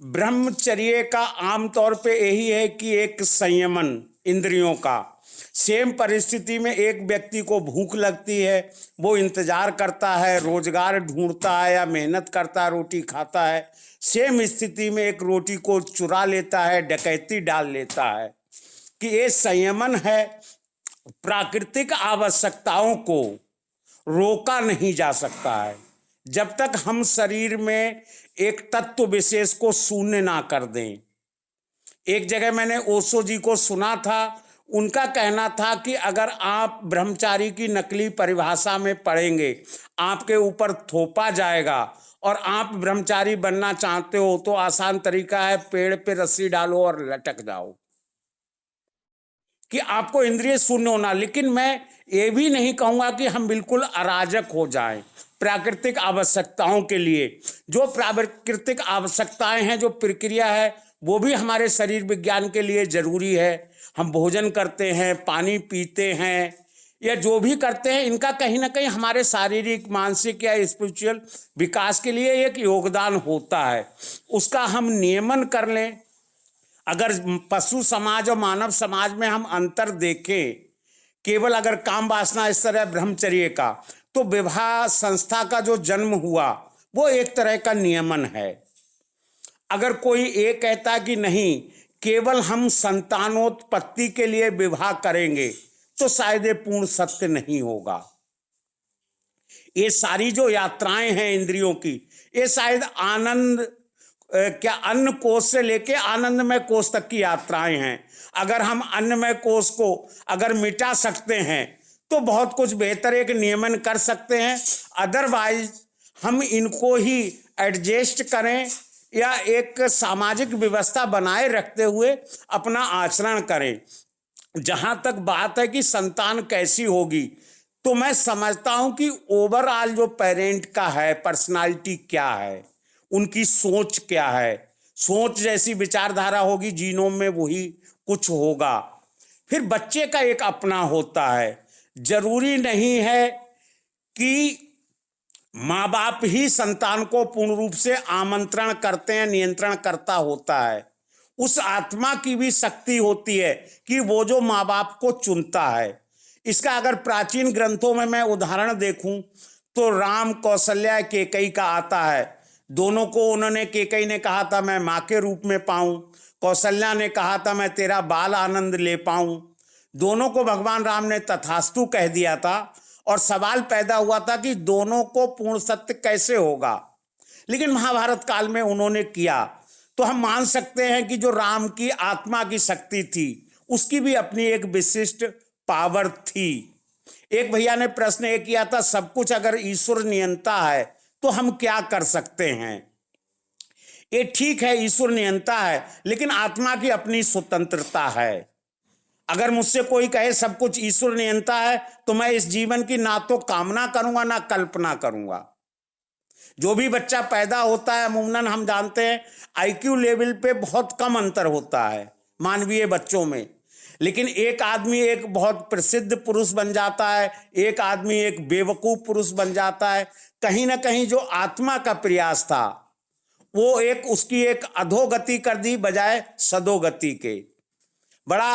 ब्रह्मचर्य का आमतौर पे यही है कि एक संयमन इंद्रियों का। सेम परिस्थिति में एक व्यक्ति को भूख लगती है, वो इंतजार करता है, रोजगार ढूंढता है या मेहनत करता है, रोटी खाता है। सेम स्थिति में एक रोटी को चुरा लेता है, डकैती डाल लेता है। कि ये संयमन है। प्राकृतिक आवश्यकताओं को रोका नहीं जा सकता है जब तक हम शरीर में एक तत्व विशेष को शून्य ना कर दें। एक जगह मैंने ओशो जी को सुना था, उनका कहना था कि अगर आप ब्रह्मचारी की नकली परिभाषा में पढ़ेंगे, आपके ऊपर थोपा जाएगा और आप ब्रह्मचारी बनना चाहते हो तो आसान तरीका है, पेड़ पे रस्सी डालो और लटक जाओ, कि आपको इंद्रिय शून्य होना। लेकिन मैं ये भी नहीं कहूंगा कि हम बिल्कुल अराजक हो जाएं। प्राकृतिक आवश्यकताओं के लिए जो प्राकृतिक आवश्यकताएं हैं, जो प्रक्रिया है, वो भी हमारे शरीर विज्ञान के लिए जरूरी है। हम भोजन करते हैं, पानी पीते हैं या जो भी करते हैं, इनका कहीं ना कहीं हमारे शारीरिक, मानसिक या स्पिरिचुअल विकास के लिए एक योगदान होता है। उसका हम नियमन कर लें। अगर पशु समाज और मानव समाज में हम अंतर देखें, केवल अगर काम वासना इस तरह ब्रह्मचर्य का, तो विवाह संस्था का जो जन्म हुआ वो एक तरह का नियमन है। अगर कोई ये कहता कि नहीं, केवल हम संतानोत्पत्ति के लिए विवाह करेंगे, तो शायद ये पूर्ण सत्य नहीं होगा। ये सारी जो यात्राएं हैं इंद्रियों की, ये शायद आनंद क्या अन्न कोश से लेके आनंदमय कोश तक की यात्राएं हैं। अगर हम अन्नमय कोश को अगर मिटा सकते हैं तो बहुत कुछ बेहतर एक नियमन कर सकते हैं। अदरवाइज हम इनको ही एडजस्ट करें या एक सामाजिक व्यवस्था बनाए रखते हुए अपना आचरण करें। जहां तक बात है कि संतान कैसी होगी, तो मैं समझता हूं कि ओवरऑल जो पेरेंट का है, पर्सनालिटी क्या है, उनकी सोच क्या है, सोच जैसी विचारधारा होगी, जीनोम में वही कुछ होगा। फिर बच्चे का एक अपना होता है। जरूरी नहीं है कि माँ बाप ही संतान को पूर्ण रूप से आमंत्रण करते हैं, नियंत्रण करता होता है। उस आत्मा की भी शक्ति होती है कि वो जो माँ बाप को चुनता है। इसका अगर प्राचीन ग्रंथों में मैं उदाहरण देखूं तो राम, कौशल्या, केकई का आता है। दोनों को उन्होंने, केकई ने कहा था मैं माँ के रूप में पाऊं, कौशल्या ने कहा था मैं तेरा बाल आनंद ले पाऊं। दोनों को भगवान राम ने तथास्तु कह दिया था और सवाल पैदा हुआ था कि दोनों को पूर्ण सत्य कैसे होगा। लेकिन महाभारत काल में उन्होंने किया, तो हम मान सकते हैं कि जो राम की आत्मा की शक्ति थी, उसकी भी अपनी एक विशिष्ट पावर थी। एक भैया ने प्रश्न ये किया था, सब कुछ अगर ईश्वर नियंता है तो हम क्या कर सकते हैं। ये ठीक है, ईश्वर नियंता है, लेकिन आत्मा की अपनी स्वतंत्रता है। अगर मुझसे कोई कहे सब कुछ ईश्वर नियंता है, तो मैं इस जीवन की ना तो कामना करूंगा ना कल्पना करूंगा। जो भी बच्चा पैदा होता है, अमूमन हम जानते हैं आईक्यू लेवल पे बहुत कम अंतर होता है मानवीय बच्चों में। लेकिन एक आदमी एक बहुत प्रसिद्ध पुरुष बन जाता है, एक आदमी एक बेवकूफ पुरुष बन जाता है। कहीं ना कहीं जो आत्मा का प्रयास था, वो एक उसकी एक अधोगति कर दी बजाय सदोगति के। बड़ा